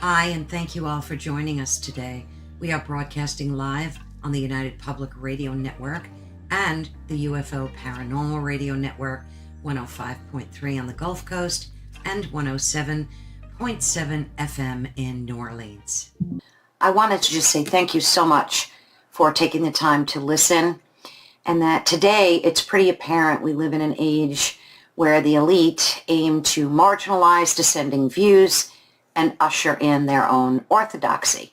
Hi, and thank you all for joining us today. We are broadcasting live on the United Public Radio Network and the UFO Paranormal Radio Network, 105.3 on the Gulf Coast and 107.7 FM in New Orleans. I wanted to just say thank you so much for taking the time to listen, and that today it's pretty apparent we live in an age where the elite aim to marginalize dissenting views and usher in their own orthodoxy.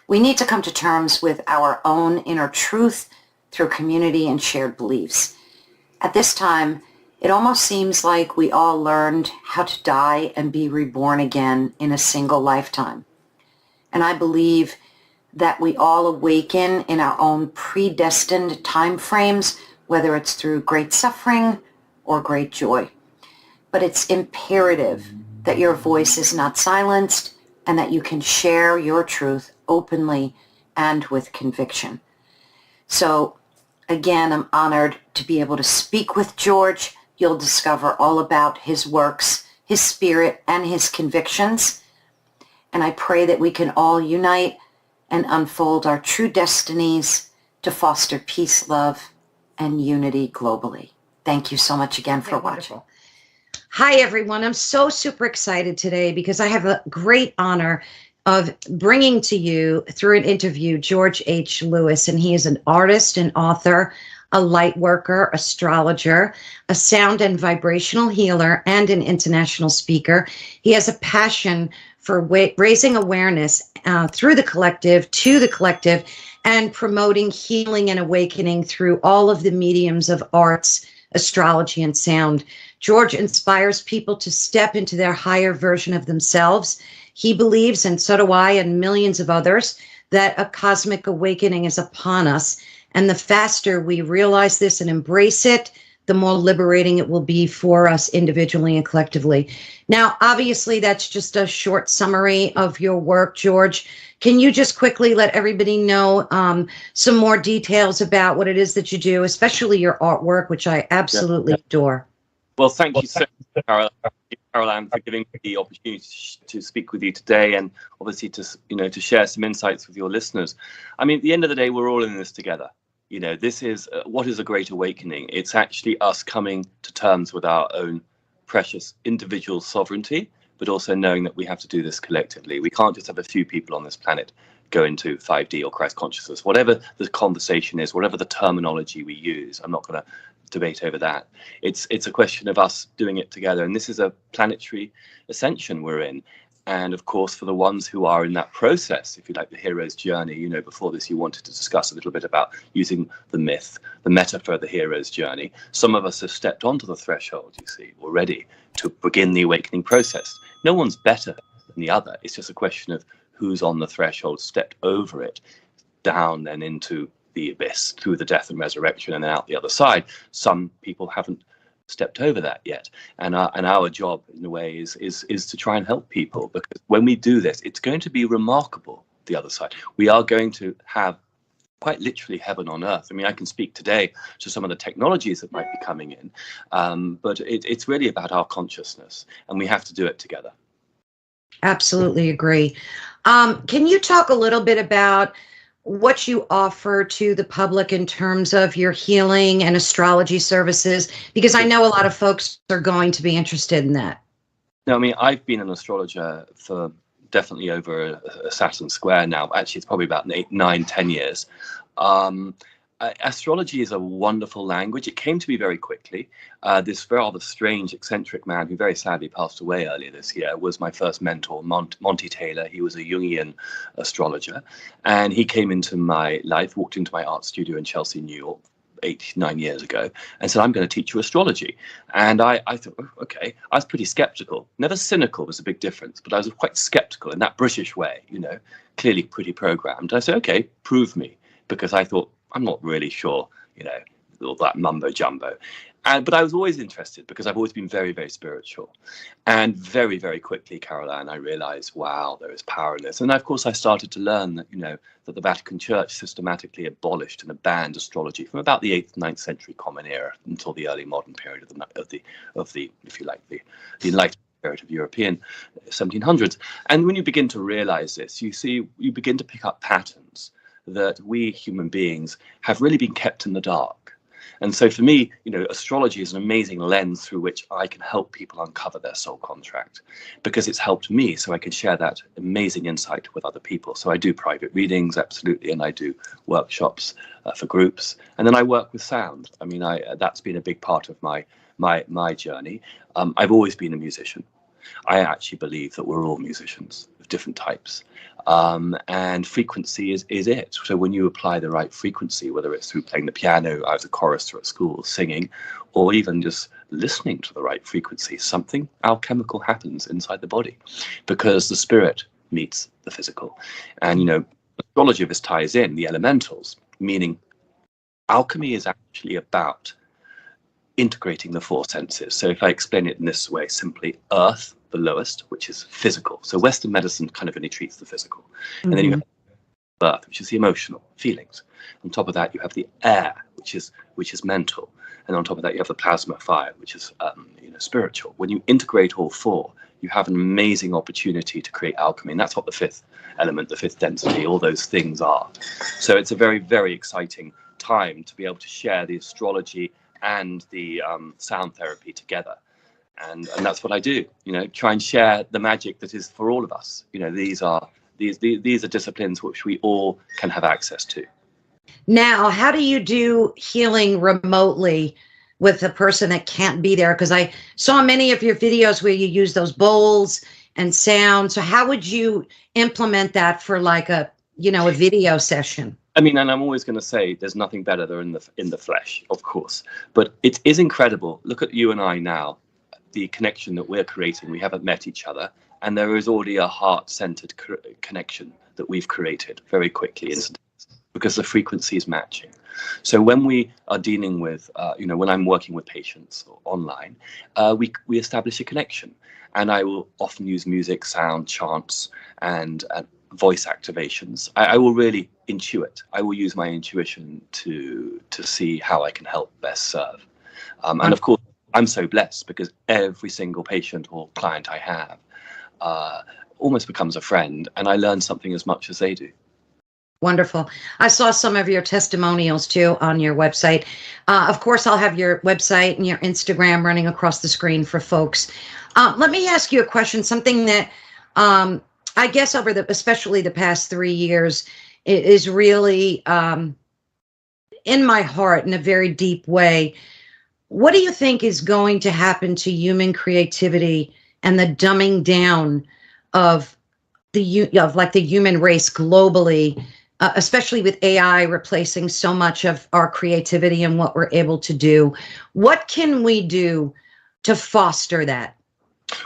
We need to come to terms with our own inner truth through community and shared beliefs. At this time, it almost seems like we all learned how to die and be reborn again in a single lifetime. And I believe that we all awaken in our own predestined time frames, whether it's through great suffering or great joy. But it's imperative that your voice is not silenced and that you can share your truth openly and with conviction. So again, I'm honored to be able to speak with George. You'll discover all about his works, his spirit, and his convictions. And I pray that we can all unite and unfold our true destinies to foster peace, love, and unity globally. Thank you so much again for watching. Hi, everyone. I'm so super excited today because I have a great honor of bringing to you through an interview George H. Lewis, and he is an artist and author, a light worker, astrologer, a sound and vibrational healer, and an international speaker. He has a passion for raising awareness through the collective, to the collective, and promoting healing and awakening through all of the mediums of arts, astrology, and sound. George inspires people to step into their higher version of themselves. He believes, and so do I and millions of others, that a cosmic awakening is upon us. And the faster we realize this and embrace it, the more liberating it will be for us individually and collectively. Now, obviously, that's just a short summary of your work, George. Can you just quickly let everybody know some more details about what it is that you do, especially your artwork, which I absolutely adore? Well, thank you so much, Caroline, for giving me the opportunity to speak with you today, and obviously to share some insights with your listeners. I mean, at the end of the day, we're all in this together. This is what is a great awakening. It's actually us coming to terms with our own precious individual sovereignty, but also knowing that we have to do this collectively. We can't just have a few people on this planet go into 5D or Christ consciousness, whatever the conversation is, whatever the terminology we use. I'm not going to debate over that. It's a question of us doing it together. And this is a planetary ascension we're in. And of course, for the ones who are in that process, if you like, the hero's journey, before this, you wanted to discuss a little bit about using the myth, the metaphor of the hero's journey. Some of us have stepped onto the threshold, you see, already to begin the awakening process. No one's better than the other. It's just a question of who's on the threshold, stepped over it, down then into the abyss, through the death and resurrection, and then out the other side. Some people haven't stepped over that yet, and our job in a way is to try and help people, because when we do this, it's going to be remarkable. The other side, we are going to have quite literally heaven on earth. I mean, I can speak today to some of the technologies that might be coming in, but it's really about our consciousness, and we have to do it together. Absolutely agree. Can you talk a little bit about what you offer to the public in terms of your healing and astrology services? Because I know a lot of folks are going to be interested in that. No, I mean, I've been an astrologer for definitely over a Saturn square now. Actually, it's probably about 8, 9, 10 years. Astrology is a wonderful language. It came to me very quickly. This rather strange, eccentric man who very sadly passed away earlier this year was my first mentor, Monty Taylor. He was a Jungian astrologer, and he came into my life, walked into my art studio in Chelsea, New York, 8, 9 years ago, and said, I'm going to teach you astrology. And I thought, oh, okay. I was pretty skeptical. Never cynical, was a big difference, but I was quite skeptical in that British way, clearly pretty programmed. I said, okay, prove me, because I thought, I'm not really sure, all that mumbo jumbo. But I was always interested because I've always been very, very spiritual. And very, very quickly, Caroline, I realized, wow, there is power in this. And of course, I started to learn that, that the Vatican Church systematically abolished and banned astrology from about the 8th, 9th century Common Era until the early modern period of the if you like, the Enlightenment period of European 1700s. And when you begin to realize this, you begin to pick up patterns that we human beings have really been kept in the dark. And so for me, astrology is an amazing lens through which I can help people uncover their soul contract, because it's helped me so I can share that amazing insight with other people. So I do private readings, absolutely, and I do workshops for groups. And then I work with sound. I mean, that's been a big part of my journey. I've always been a musician. I actually believe that we're all musicians of different types. And frequency is it. So when you apply the right frequency, whether it's through playing the piano as a chorister at school, singing, or even just listening to the right frequency, something alchemical happens inside the body, because the spirit meets the physical. And, astrology of this ties in the elementals, meaning alchemy is actually about integrating the four senses. So if I explain it in this way, simply earth, the lowest, which is physical. So Western medicine kind of only treats the physical. And then you have earth, which is the emotional feelings. On top of that, you have the air, which is mental. And on top of that, you have the plasma fire, which is spiritual. When you integrate all four, you have an amazing opportunity to create alchemy. And that's what the fifth element, the fifth density, all those things are. So it's a very, very exciting time to be able to share the astrology and the sound therapy together. And that's what I do, try and share the magic that is for all of us. These are disciplines which we all can have access to. Now, how do you do healing remotely with a person that can't be there? Because I saw many of your videos where you use those bowls and sound. So how would you implement that for like a video session? I mean, and I'm always going to say there's nothing better than in the flesh, of course. But it is incredible. Look at you and I now, the connection that we're creating. We haven't met each other, and there is already a heart-centered connection that we've created very quickly, because the frequency is matching. So when we are dealing with, when I'm working with patients or online, we establish a connection, and I will often use music, sound, chants, and voice activations. I will really intuit. I will use my intuition to see how I can help best serve. And of course, I'm so blessed because every single patient or client I have almost becomes a friend, and I learn something as much as they do. Wonderful. I saw some of your testimonials too on your website. Of course, I'll have your website and your Instagram running across the screen for folks. Let me ask you a question, something that I guess especially the past 3 years, is really in my heart in a very deep way. What do you think is going to happen to human creativity and the dumbing down of the human race globally, especially with AI replacing so much of our creativity and what we're able to do? What can we do to foster that?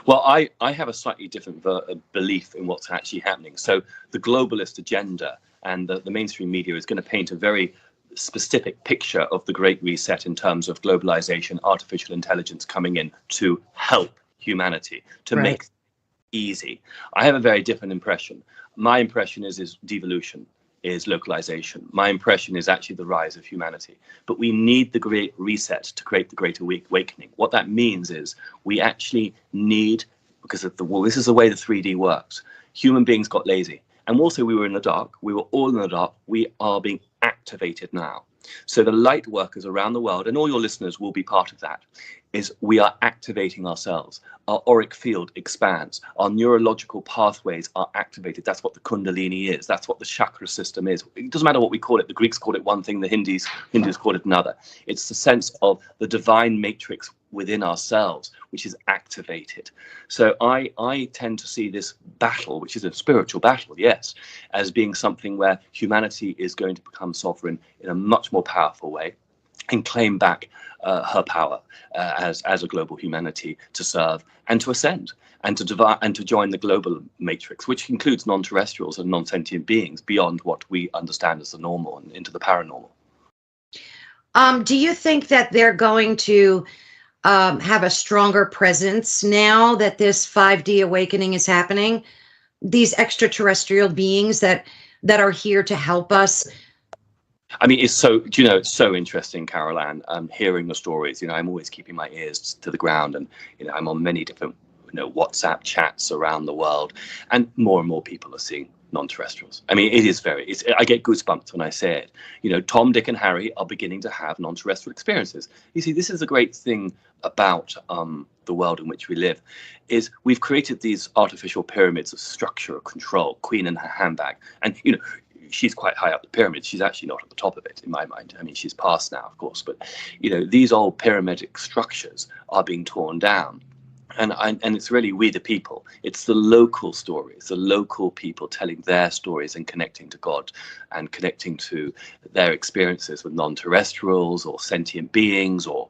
Well, I have a slightly different belief in what's actually happening. So the globalist agenda and the mainstream media is going to paint a very specific picture of the Great Reset in terms of globalization, artificial intelligence coming in to help humanity, to make it easy. I have a very different impression. My impression is devolution, is localization. My impression is actually the rise of humanity. But we need the Great Reset to create the Great Awakening. What that means is we actually need, because of this is the way the 3D works. Human beings got lazy. And also we were in the dark. We were all in the dark. We are being activated now. So the light workers around the world, and all your listeners will be part of that, is we are activating ourselves. Our auric field expands. Our neurological pathways are activated. That's what the Kundalini is. That's what the chakra system is. It doesn't matter what we call it. The Greeks called it one thing. The Hindus called it another. It's the sense of the divine matrix within ourselves, which is activated. So I tend to see this battle, which is a spiritual battle, yes, as being something where humanity is going to become sovereign in a much more powerful way and claim back her power as a global humanity to serve and to ascend and to join the global matrix, which includes non-terrestrials and non-sentient beings beyond what we understand as the normal and into the paranormal. Do you think that they're going to have a stronger presence now that this 5D awakening is happening? These extraterrestrial beings that are here to help us? I mean, it's so interesting, Carol Ann, hearing the stories. I'm always keeping my ears to the ground, and I'm on many different WhatsApp chats around the world, and more people are seeing non-terrestrials. I mean, I get goosebumps when I say it. Tom, Dick, and Harry are beginning to have non-terrestrial experiences. You see, this is the great thing about the world in which we live, is we've created these artificial pyramids of structure or control, queen in her handbag. And, she's quite high up the pyramid. She's actually not at the top of it, in my mind. I mean, she's past now, of course. But, these old pyramidic structures are being torn down. And it's really we the people. It's the local stories, the local people telling their stories and connecting to God and connecting to their experiences with non-terrestrials or sentient beings, or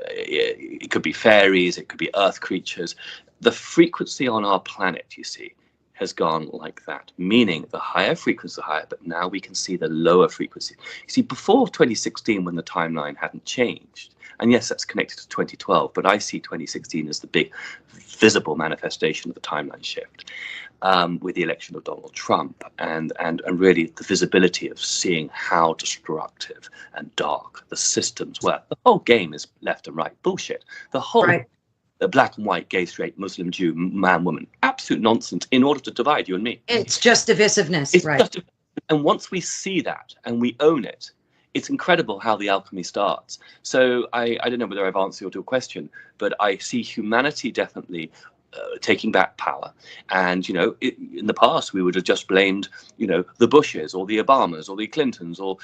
it could be fairies, it could be earth creatures. The frequency on our planet, you see, has gone like that, meaning the higher frequency the higher, but now we can see the lower frequency. You see, before 2016, when the timeline hadn't changed, and yes, that's connected to 2012, but I see 2016 as the big visible manifestation of the timeline shift, with the election of Donald Trump, and really the visibility of seeing how destructive and dark the systems were. The whole game is left and right bullshit. The whole the black and white, gay, straight, Muslim, Jew, man, woman, absolute nonsense in order to divide you and me. It's just divisiveness, it's right? And once we see that and we own it, it's incredible how the alchemy starts. So I don't know whether I've answered your question, but I see humanity definitely taking back power. And, in the past, we would have just blamed, the Bushes or the Obamas or the Clintons or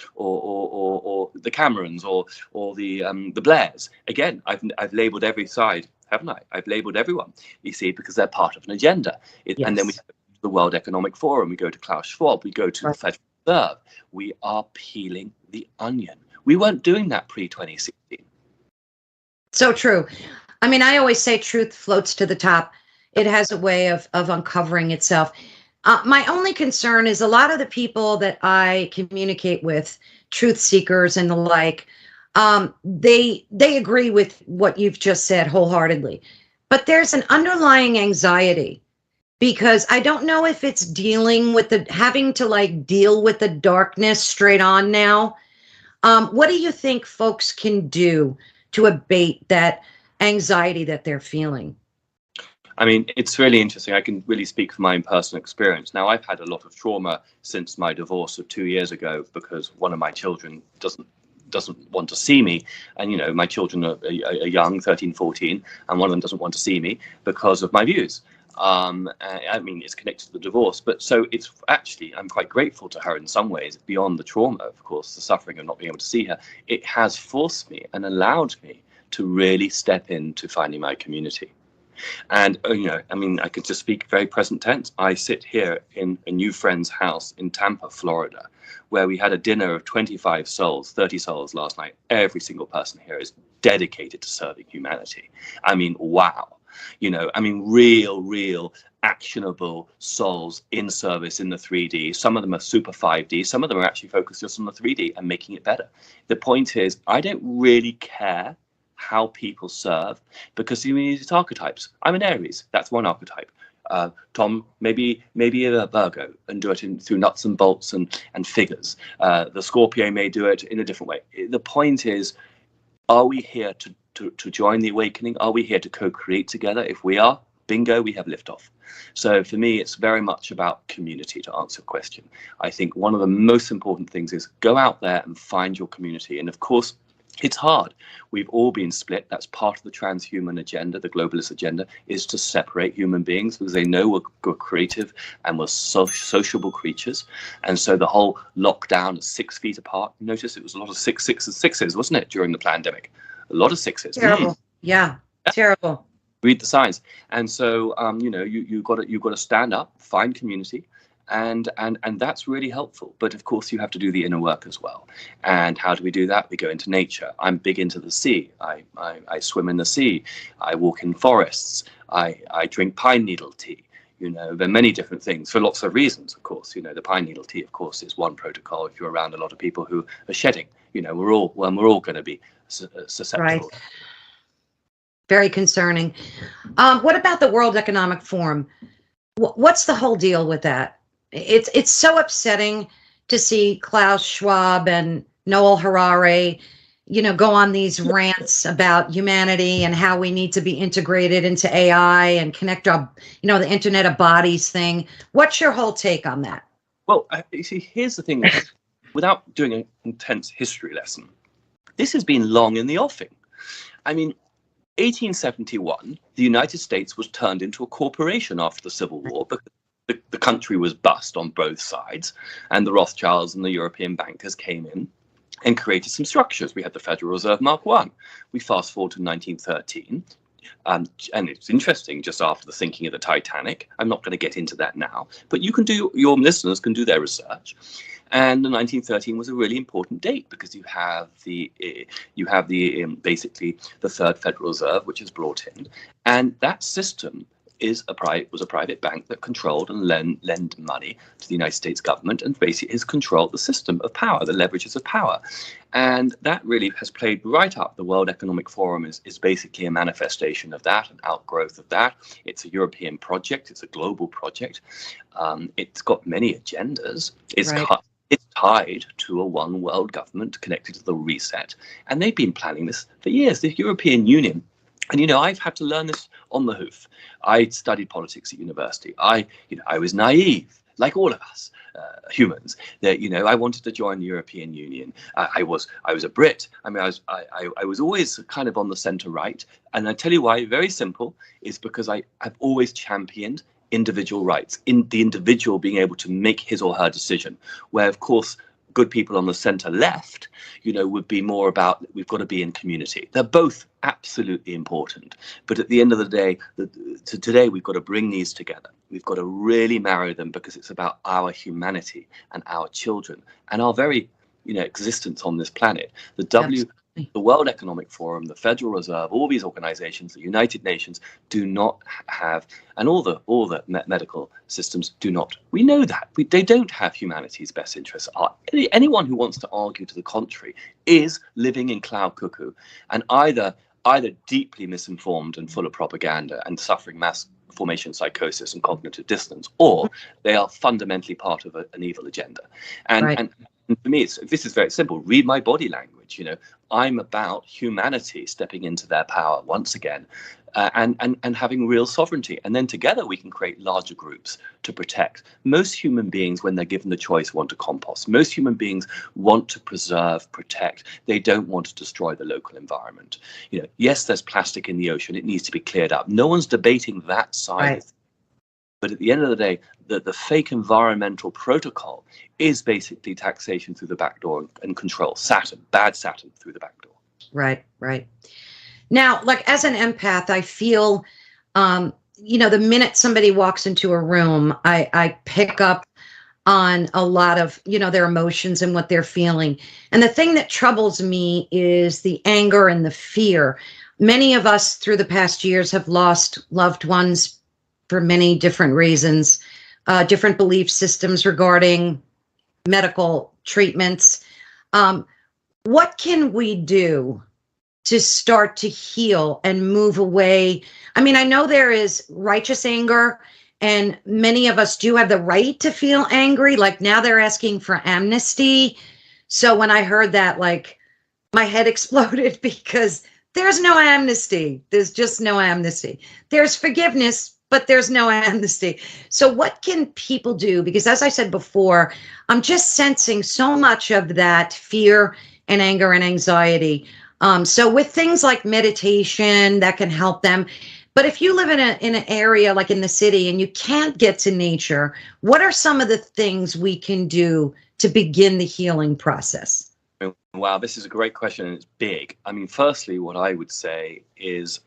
the Camerons or the Blairs. Again, I've labeled every side, haven't I? I've labeled everyone, you see, because they're part of an agenda. Yes. And then we go to the World Economic Forum, we go to Klaus Schwab, we go to the Federal Reserve. We are peeling the onion. We weren't doing that pre-2016. So true. I mean, I always say truth floats to the top. It has a way of uncovering itself. My only concern is a lot of the people that I communicate with, truth seekers and the like, they agree with what you've just said wholeheartedly. But there's an underlying anxiety, because I don't know if it's dealing with having to deal with the darkness straight on now. What do you think folks can do to abate that anxiety that they're feeling? I mean, it's really interesting. I can really speak from my own personal experience. Now, I've had a lot of trauma since my divorce of 2 years ago, because one of my children doesn't want to see me. And, my children are young, 13, 14, and one of them doesn't want to see me because of my views. I mean, it's connected to the divorce, but so it's actually, I'm quite grateful to her in some ways, beyond the trauma, of course, the suffering of not being able to see her. It has forced me and allowed me to really step into finding my community. And, I mean, I could just speak very present tense. I sit here in a new friend's house in Tampa, Florida, where we had a dinner of 25 souls, 30 souls last night. Every single person here is dedicated to serving humanity. I mean, wow. Real actionable souls in service in the 3D. Some of them are super 5D. Some of them are actually focused just on the 3D and making it better. The point is, I don't really care how people serve, because you need archetypes. I'm an Aries. That's one archetype. Tom, maybe a Virgo and do it through nuts and bolts and figures. The Scorpio may do it in a different way. The point is, are we here to join the awakening? Are we here to co-create together? If we are, bingo, we have liftoff. So for me, it's very much about community, to answer your question. I think one of the most important things is go out there and find your community. And of course, it's hard. We've all been split. That's part of the transhuman agenda, the globalist agenda, is to separate human beings, because they know we're creative and we're sociable creatures. And so the whole lockdown of 6 feet apart, notice it was a lot of sixes, wasn't it, during the pandemic? A lot of sixes. Terrible. Yeah, terrible. Read the signs. And so, you've got to stand up, find community. And that's really helpful. But of course, you have to do the inner work as well. And how do we do that? We go into nature. I'm big into the sea. I swim in the sea. I walk in forests. I drink pine needle tea. There are many different things for lots of reasons, of course. The pine needle tea, of course, is one protocol. If you're around a lot of people who are shedding, we're all going to be susceptible. Right. Very concerning. What about the World Economic Forum? What's the whole deal with that? It's so upsetting to see Klaus Schwab and Noel Harari go on these rants about humanity and how we need to be integrated into AI and connect our, the Internet of Bodies thing. What's your whole take on that? Well, you see, here's the thing. Without doing an intense history lesson, this has been long in the offing. I mean, 1871, the United States was turned into a corporation after the Civil War because the country was bust on both sides, and the Rothschilds and the European bankers came in and created some structures. We had the Federal Reserve Mark I. We fast forward to 1913, and it's interesting, just after the sinking of the Titanic. I'm not going to get into that now, but your listeners can do their research. And the 1913 was a really important date because you have basically the Third Federal Reserve, which is brought in, and that system was a private bank that controlled and lent money to the United States government, and basically has controlled the system of power, the leverages of power. And that really has played right up. The World Economic Forum is basically a manifestation of that, an outgrowth of that. It's a European project. It's a global project. It's got many agendas. It's tied to a one world government connected to the reset. And they've been planning this for years. The European Union. And, I've had to learn this on the hoof. I studied politics at university. I was naive, like all of us humans. That I wanted to join the European Union. I was a Brit. I mean, I was always kind of on the centre right. And I tell you why. Very simple. Is because I've always championed individual rights, in the individual being able to make his or her decision. Where, of course, good people on the centre left, would be more about we've got to be in community. They're both absolutely important. But at the end of the day, today we've got to bring these together. We've got to really marry them because it's about our humanity and our children and our very, existence on this planet. The World Economic Forum, the Federal Reserve, all these organizations, the United Nations do not have, and all the medical systems do not. We know that. They don't have humanity's best interests. Anyone who wants to argue to the contrary is living in cloud cuckoo and either deeply misinformed and full of propaganda and suffering mass formation psychosis and cognitive dissonance, or they are fundamentally part of an evil agenda. And for me, this is very simple. Read my body language. I'm about humanity stepping into their power once again, and having real sovereignty. And then together we can create larger groups to protect. Most human beings, when they're given the choice, want to compost. Most human beings want to preserve, protect. They don't want to destroy the local environment. Yes, there's plastic in the ocean. It needs to be cleared up. No one's debating that side of it. But at the end of the day, the fake environmental protocol is basically taxation through the back door and control. Bad Saturn through the back door. Right. Now, like as an empath, I feel, the minute somebody walks into a room, I pick up on a lot of, their emotions and what they're feeling. And the thing that troubles me is the anger and the fear. Many of us through the past years have lost loved ones for many different reasons, different belief systems regarding medical treatments. What can we do to start to heal and move away? I mean, I know there is righteous anger, and many of us do have the right to feel angry. Like now they're asking for amnesty. So when I heard that, like my head exploded because there's no amnesty. There's just no amnesty. There's forgiveness, but there's no amnesty. So what can people do? Because as I said before, I'm just sensing so much of that fear and anger and anxiety. So with things like meditation, that can help them. But if you live in an area like in the city and you can't get to nature, what are some of the things we can do to begin the healing process? Wow, this is a great question, and it's big. I mean, firstly, what I would say is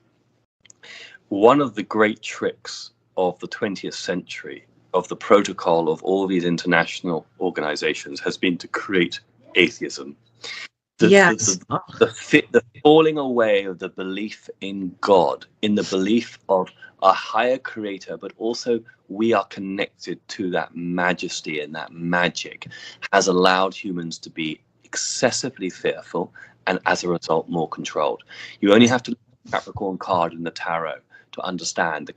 one of the great tricks of the 20th century, of the protocol of all these international organizations, has been to create atheism. The falling away of the belief in God, in the belief of a higher creator, but also we are connected to that majesty and that magic, has allowed humans to be excessively fearful and as a result more controlled. You only have to look at the Capricorn card in the tarot to understand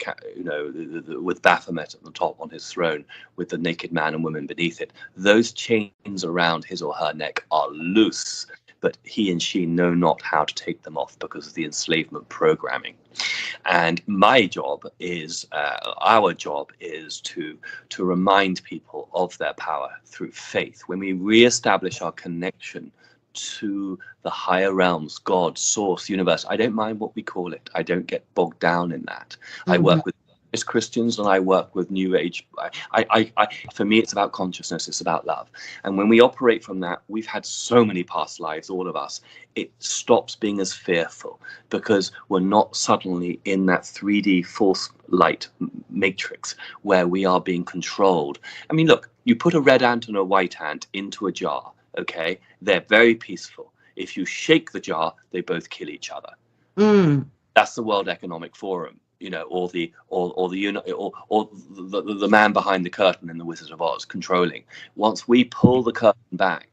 with Baphomet at the top on his throne with the naked man and woman beneath it. Those chains around his or her neck are loose but he and she know not how to take them off because of the enslavement programming. And my job is, our job is to remind people of their power through faith. When we reestablish our connection to the higher realms, God, source, universe, I don't mind what we call it. I don't get bogged down in that. I work with Christians and I work with New Age. For me, it's about consciousness. It's about love. And when we operate from that, we've had so many past lives, all of us. It stops being as fearful because we're not suddenly in that 3D false light matrix where we are being controlled. I mean, look, you put a red ant and a white ant into a jar. Okay, they're very peaceful. If you shake the jar, they both kill each other. That's the World Economic Forum, you know, or the man behind the curtain in the Wizard of Oz controlling. Once we pull the curtain back,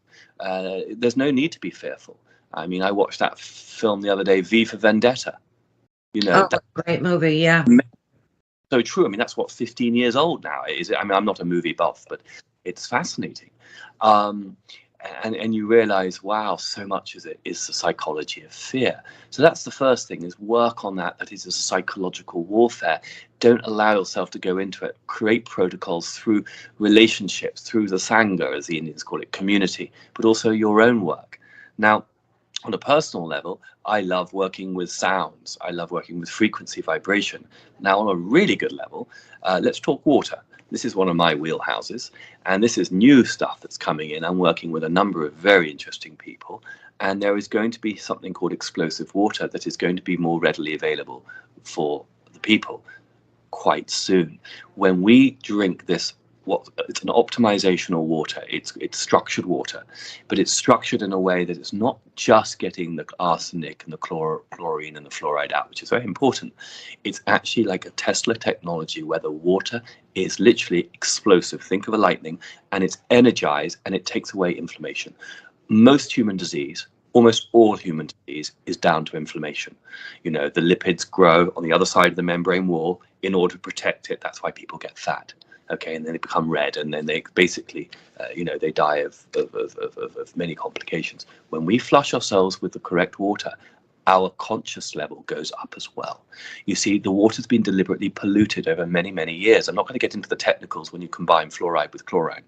there's no need to be fearful. I mean, I watched that film the other day, V for Vendetta. You know, great movie, yeah. So true. I mean, that's what 15 years old now. Is it? I mean, I'm not a movie buff, but it's fascinating. And you realize, wow, so much of it is the psychology of fear. So that's the first thing, is work on that. That is a psychological warfare. Don't allow yourself to go into it. Create protocols through relationships, through the Sangha, as the Indians call it, community, but also your own work. Now, on a personal level, I love working with sounds. I love working with frequency, vibration. Now, on a really good level, let's talk water. This is one of my wheelhouses, and this is new stuff that's coming in. I'm working with a number of very interesting people, and there is going to be something called explosive water that is going to be more readily available for the people quite soon. When we drink this, it's an optimizational water. It's structured water, but it's structured in a way that it's not just getting the arsenic and the chlorine and the fluoride out, which is very important. It's actually like a Tesla technology where the water is literally explosive. Think of a lightning, and it's energized and it takes away inflammation. Most human disease, almost all human disease, is down to inflammation. You know, the lipids grow on the other side of the membrane wall in order to protect it. That's why people get fat. Okay, and then they become red, and then they basically, they die of many complications. When we flush ourselves with the correct water, our conscious level goes up as well. You see, the water's been deliberately polluted over many, many years. I'm not going to get into the technicals when you combine fluoride with chlorine,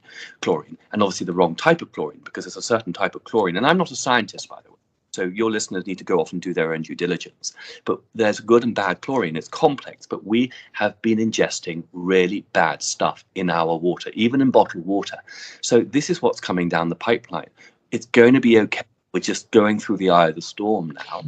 and obviously the wrong type of chlorine, because there's a certain type of chlorine. And I'm not a scientist, by the way, so your listeners need to go off and do their own due diligence. But there's good and bad chlorine. It's complex, but we have been ingesting really bad stuff in our water, even in bottled water. So this is what's coming down the pipeline. It's going to be okay. We're just going through the eye of the storm now.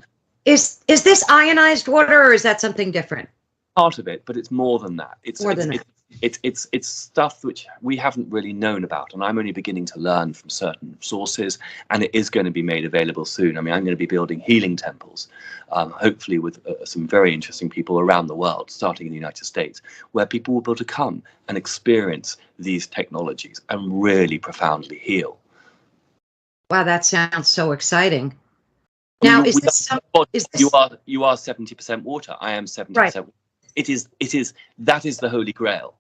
Is this ionized water, or is that something different? Part of it, but it's more than that. It's stuff which we haven't really known about, and I'm only beginning to learn from certain sources, and it is going to be made available soon. I mean, I'm going to be building healing temples, hopefully with some very interesting people around the world, starting in the United States, where people will be able to come and experience these technologies and really profoundly heal. Wow, that sounds so exciting. Now, you are 70% water. I am 70%. Right. That is the Holy Grail.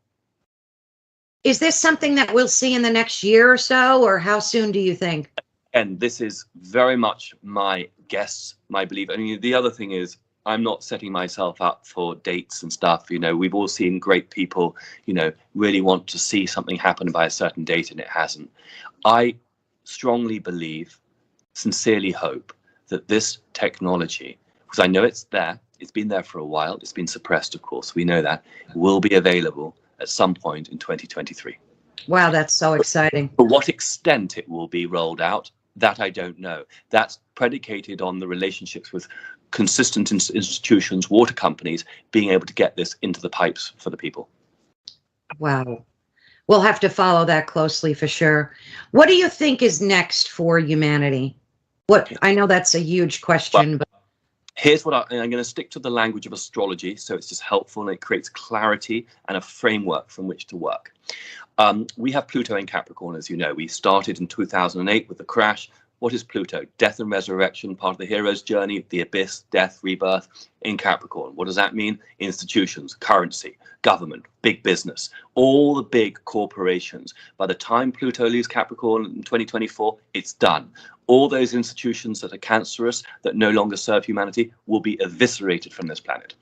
Is this something that we'll see in the next year or so, or how soon do you think? And this is very much my guess, my belief. I mean, the other thing is, I'm not setting myself up for dates and stuff. You know, we've all seen great people, you know, really want to see something happen by a certain date, and it hasn't. I strongly believe, sincerely hope, that this technology, because I know it's there, it's been there for a while, it's been suppressed, of course, we know that, will be available at some point in 2023. Wow, that's so exciting. To what extent it will be rolled out, that I don't know. That's predicated on the relationships with consistent institutions, water companies, being able to get this into the pipes for the people. Wow. We'll have to follow that closely for sure. What do you think is next for humanity? I know that's a huge question, but here's what I'm going to stick to the language of astrology, so it's just helpful and it creates clarity and a framework from which to work. We have Pluto in Capricorn, as you know. We started in 2008 with the crash. What is Pluto? Death and resurrection, part of the hero's journey, the abyss, death, rebirth in Capricorn. What does that mean? Institutions, currency, government, big business, all the big corporations. By the time Pluto leaves Capricorn in 2024, it's done. All those institutions that are cancerous, that no longer serve humanity, will be eviscerated from this planet.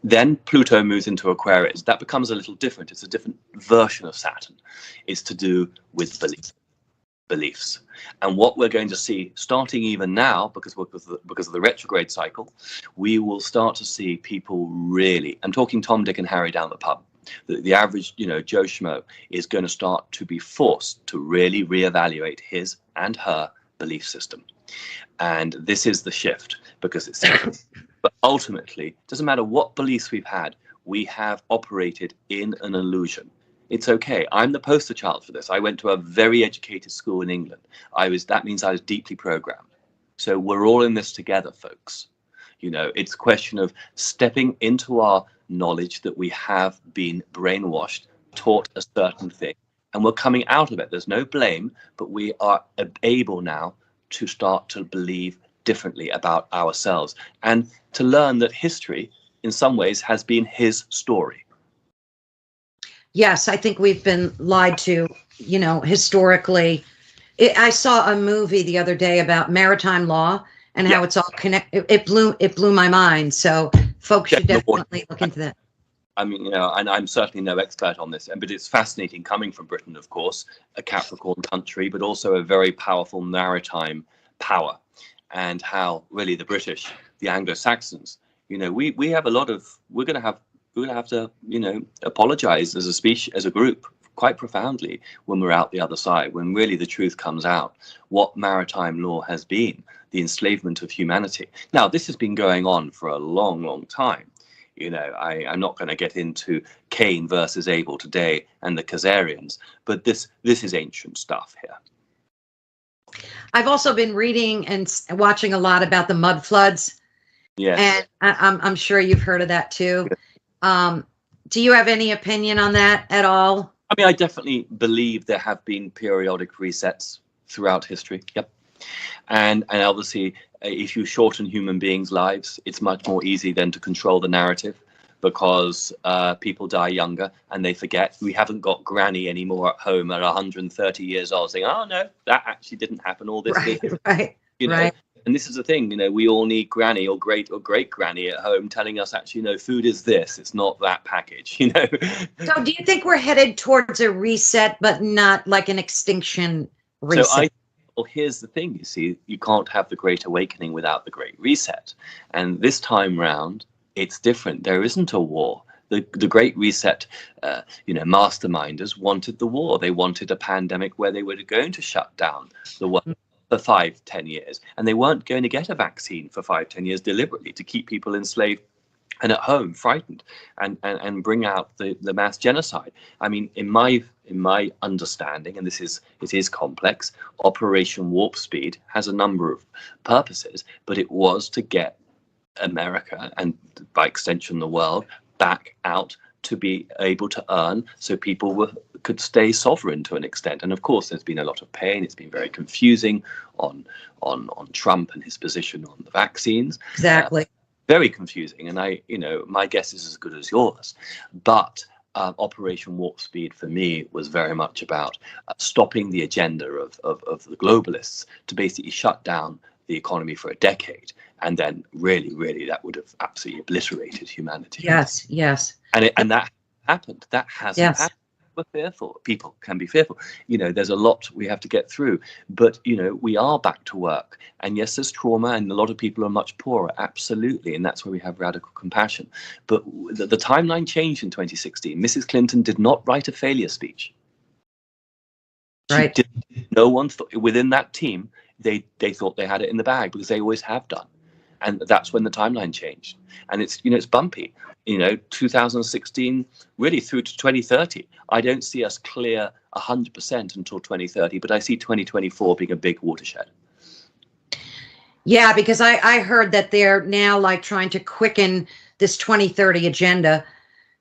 Then Pluto moves into Aquarius. That becomes a little different. It's a different version of Saturn. It's to do with beliefs. And what we're going to see starting even now, because of the retrograde cycle, we will start to see people really, I'm talking Tom, Dick and Harry down the pub, the average, Joe Schmo is going to start to be forced to really reevaluate his and her belief system. And this is the shift, because it's but ultimately, it doesn't matter what beliefs we've had, we have operated in an illusion. It's okay. I'm the poster child for this. I went to a very educated school in England. That means I was deeply programmed. So we're all in this together, folks. It's a question of stepping into our knowledge that we have been brainwashed, taught a certain thing, and we're coming out of it. There's no blame, but we are able now to start to believe differently about ourselves and to learn that history, in some ways, has been his story. Yes, I think we've been lied to, historically. I saw a movie the other day about maritime law and how it's all connected. It blew my mind. So folks should definitely look into that. I mean, and I'm certainly no expert on this, but it's fascinating coming from Britain, of course, a Capricorn country, but also a very powerful maritime power, and how really the British, the Anglo-Saxons, we have a lot of, we're going to have to, apologize as a species, as a group, quite profoundly when we're out the other side, when really the truth comes out, what maritime law has been, the enslavement of humanity. Now, this has been going on for a long, long time. I'm not going to get into Cain versus Abel today and the Khazarians, but this is ancient stuff here. I've also been reading and watching a lot about the mud floods. Yes. And I'm sure you've heard of that too. Do you have any opinion on that at all? I mean, I definitely believe there have been periodic resets throughout history. Yep. And obviously, if you shorten human beings' lives, it's much more easy then to control the narrative, because people die younger and they forget. We haven't got granny anymore at home at 130 years old saying, oh, no, that actually didn't happen. All this, right. And this is the thing, we all need granny or great granny at home telling us, actually, food is this, it's not that package, So do you think we're headed towards a reset, but not like an extinction reset? Well, here's the thing, you see, you can't have the Great Awakening without the Great Reset. And this time round, it's different. There isn't a war. The Great Reset, masterminders wanted the war. They wanted a pandemic where they were going to shut down the world for 5-10 years, and they weren't going to get a vaccine for 5-10 years deliberately to keep people enslaved and at home, frightened, and bring out the mass genocide. I mean, in my understanding, and it is complex, Operation Warp Speed has a number of purposes, but it was to get America, and by extension the world, back out to be able to earn, so people could stay sovereign to an extent. And of course, there's been a lot of pain. It's been very confusing on Trump and his position on the vaccines. Exactly. Very confusing. And my guess is as good as yours. But Operation Warp Speed for me was very much about stopping the agenda of the globalists to basically shut down the economy for a decade. And then really that would have absolutely obliterated humanity. Yes. And that happened. That hasn't happened. We're fearful. People can be fearful. There's a lot we have to get through. But, we are back to work. And yes, there's trauma, and a lot of people are much poorer. Absolutely. And that's where we have radical compassion. But the timeline changed in 2016. Mrs. Clinton did not write a failure speech. Right. No one thought, within that team, they thought they had it in the bag, because they always have done. And that's when the timeline changed. And it's bumpy. 2016 really through to 2030. I don't see us clear 100% until 2030, but I see 2024 being a big watershed. Yeah, because I heard that they're now like trying to quicken this 2030 agenda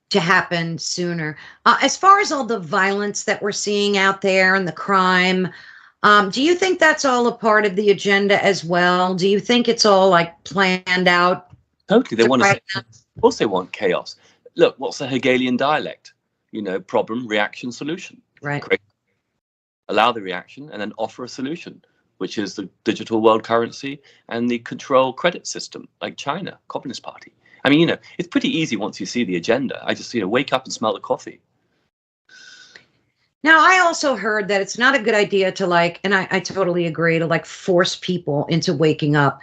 to happen sooner. As far as all the violence that we're seeing out there and the crime, Do you think that's all a part of the agenda as well? Do you think it's all like planned out? Totally. They want to say, of course they want chaos. Look, what's the Hegelian dialect? Problem, reaction, solution. Right. Allow the reaction and then offer a solution, which is the digital world currency and the control credit system, like China, Communist Party. I mean, it's pretty easy once you see the agenda. I just, wake up and smell the coffee. Now, I also heard that it's not a good idea to and I totally agree, to force people into waking up,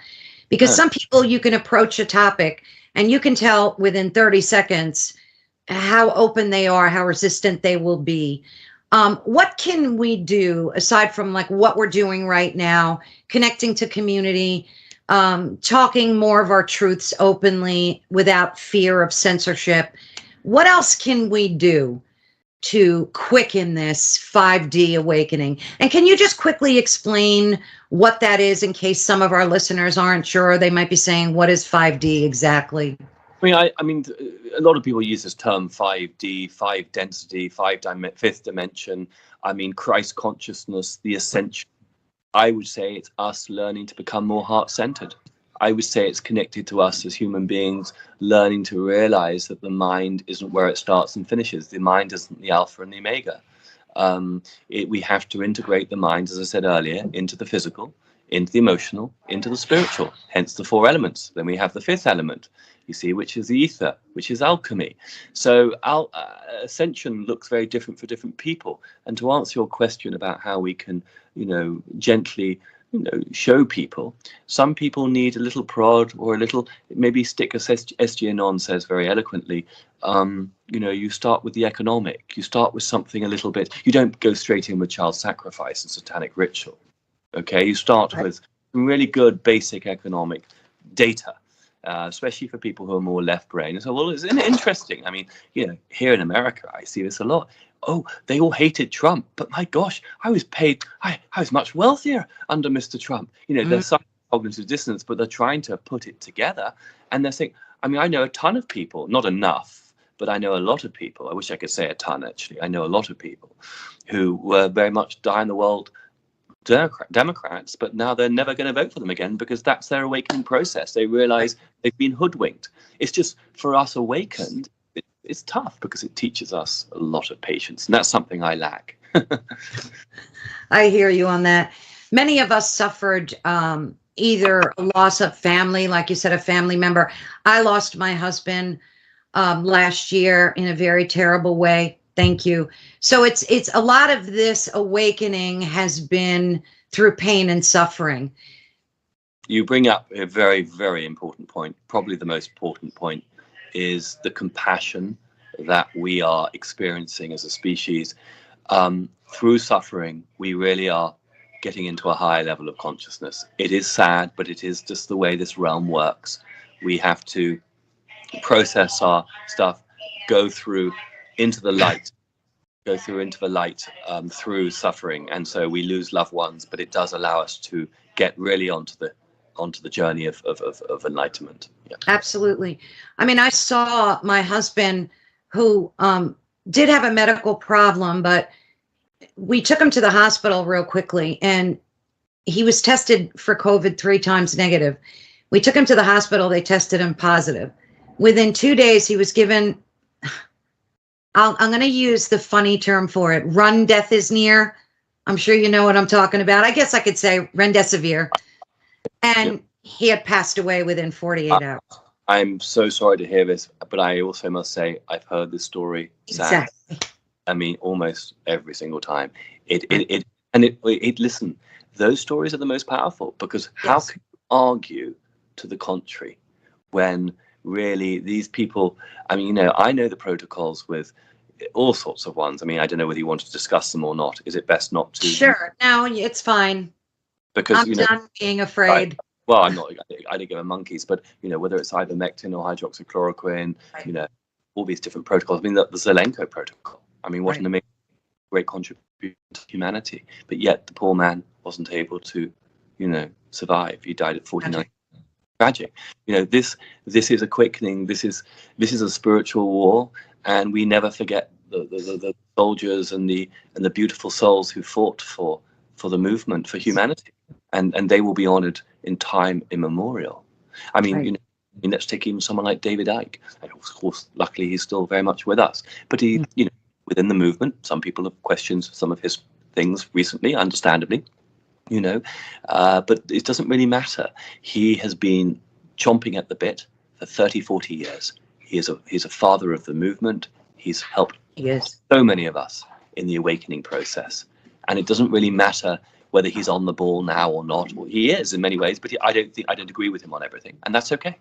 because some people, you can approach a topic and you can tell within 30 seconds how open they are, how resistant they will be. What can we do aside from what we're doing right now, connecting to community, talking more of our truths openly without fear of censorship? What else can we do to quicken this 5D awakening? And can you just quickly explain what that is in case some of our listeners aren't sure? They might be saying, what is 5D exactly? I mean, a lot of people use this term 5D, 5 density, fifth dimension. I mean, Christ consciousness, the ascension. I would say it's us learning to become more heart-centered. I would say it's connected to us as human beings learning to realize that the mind isn't where it starts and finishes. The mind isn't the alpha and the omega. We have to integrate the mind, as I said earlier, into the physical, into the emotional, into the spiritual, hence the 4 elements. Then we have the 5th element, you see, which is the ether, which is alchemy. So ascension looks very different for different people. And to answer your question about how we can, gently show people, some people need a little prod or a little, maybe stick, as SG Anon says very eloquently, you start with the economic, you start with something a little bit, you don't go straight in with child sacrifice and satanic ritual. Okay, you start with really good basic economic data, especially for people who are more left brain. And so, well, it's interesting. I mean, here in America, I see this a lot. Oh, they all hated Trump, but my gosh, I was much wealthier under Mr. Trump. There's some cognitive dissonance, but they're trying to put it together. And they're saying, I mean, I know a ton of people, not enough, but I know a lot of people. I wish I could say a ton, actually. I know a lot of people who were very much die in the world Democrats, but now they're never going to vote for them again because that's their awakening process. They realize they've been hoodwinked. It's just, for us awakened, it's tough because it teaches us a lot of patience, and that's something I lack. I hear you on that. Many of us suffered either a loss of family, like you said, a family member. I lost my husband last year in a very terrible way. Thank you. So it's a lot of this awakening has been through pain and suffering. You bring up a very, very important point. Probably the most important point is the compassion that we are experiencing as a species. Through suffering, we really are getting into a higher level of consciousness. It is sad, but it is just the way this realm works. We have to process our stuff, go through into the light, through suffering. And so we lose loved ones, but it does allow us to get really onto the journey of enlightenment. Yeah. Absolutely. I mean, I saw my husband who did have a medical problem, but we took him to the hospital real quickly, and he was tested for COVID 3 times negative. We took him to the hospital. They tested him positive. Within 2 days, he was given, I'm going to use the funny term for it, run death is near. I'm sure you know what I'm talking about. I guess I could say remdesivir. And he had passed away within 48 hours. I'm so sorry to hear this, but I also must say I've heard this story. Exactly. I mean, almost every single time. Listen, those stories are the most powerful, because how can you argue to the contrary when really these people, I mean, I know the protocols with all sorts of ones. I mean, I don't know whether you want to discuss them or not. Is it best not to? Sure. No, it's fine. Because I'm done being afraid. I don't give a monkeys, but whether it's ivermectin or hydroxychloroquine, all these different protocols. I mean, the Zelenko protocol. I mean, what an amazing, great contribution to humanity. But yet the poor man wasn't able to, survive. He died at 49. Tragic. This is a quickening. This is a spiritual war, and we never forget the soldiers and the beautiful souls who fought for for the movement, for humanity, and they will be honored in time immemorial. I mean, Right. let's take even someone like David Icke. And of course, luckily, he's still very much with us. But he, within the movement, some people have questioned some of his things recently, understandably. But it doesn't really matter. He has been chomping at the bit for 30, 40 years. He's a father of the movement. He's helped so many of us in the awakening process. And it doesn't really matter whether he's on the ball now or not. Well, he is in many ways, but I don't agree with him on everything. And that's okay.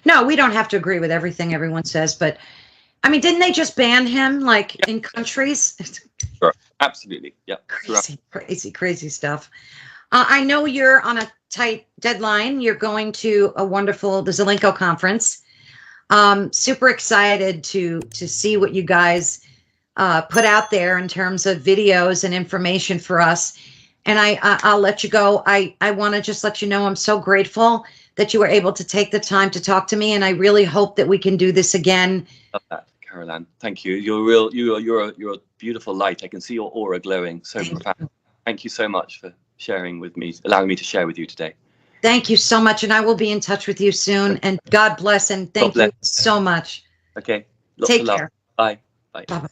No, we don't have to agree with everything everyone says, but I mean, didn't they just ban him in countries? Sure. Absolutely. Yeah. Crazy stuff. I know you're on a tight deadline. You're going to the Zelenko conference. Super excited to see what you guys put out there in terms of videos and information for us. And I'll let you go. I want to just let you know I'm so grateful that you were able to take the time to talk to me, and I really hope that we can do this again. Love that, Caroline. Thank you. You're a beautiful light. I can see your aura glowing so profound. Thank you so much for sharing with me, allowing me to share with you today. Thank you so much, and I will be in touch with you soon. And God bless, and thank you so much. Okay. Take care. Bye. Bye. Bye-bye.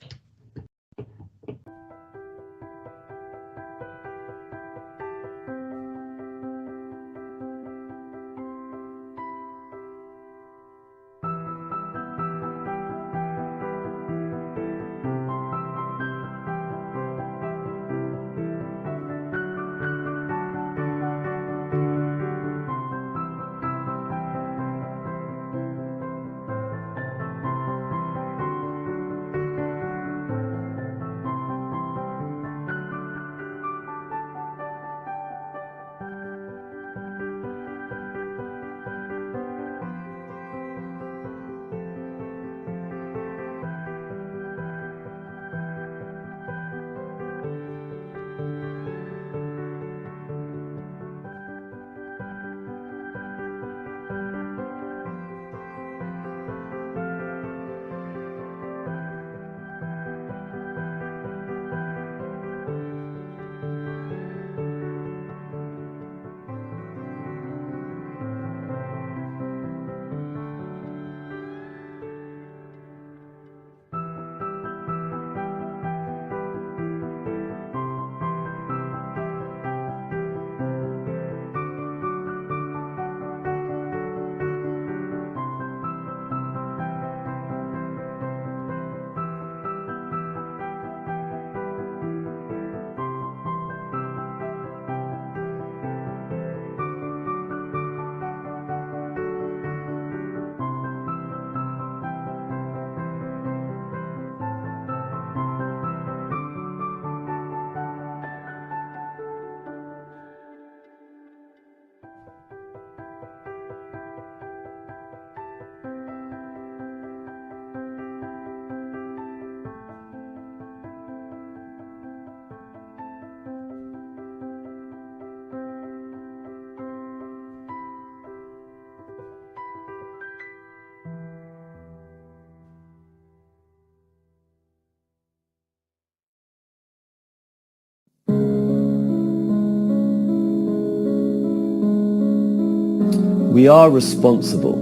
We are responsible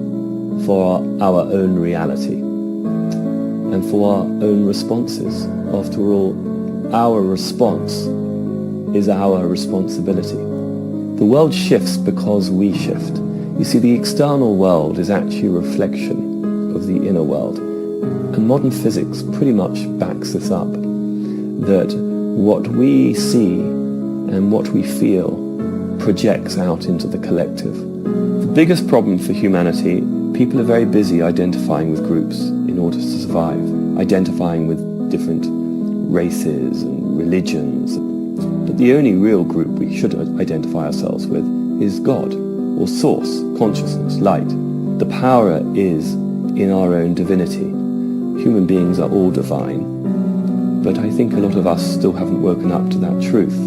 for our own reality and for our own responses. After all, our response is our responsibility. The world shifts because we shift. You see, the external world is actually a reflection of the inner world. And modern physics pretty much backs this up, that what we see and what we feel projects out into the collective. The biggest problem for humanity, people are very busy identifying with groups in order to survive, identifying with different races and religions. But the only real group we should identify ourselves with is God, or Source, consciousness, light. The power is in our own divinity. Human beings are all divine, but I think a lot of us still haven't woken up to that truth.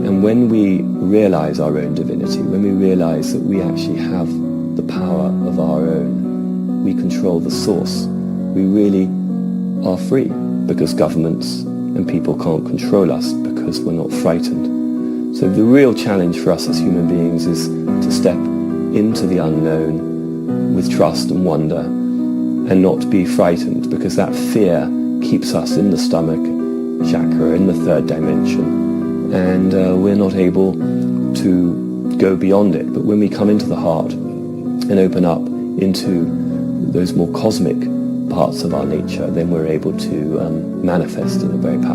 And when we realize our own divinity, when we realize that we actually have the power of our own, we control the source, we really are free, because governments and people can't control us, because because we're not frightened. So the real challenge for us as human beings is to step into the unknown with trust and wonder and not be frightened, because that fear keeps us in the stomach chakra, in the third dimension, and we're not able to go beyond it. But when we come into the heart and open up into those more cosmic parts of our nature, then we're able to manifest in a very powerful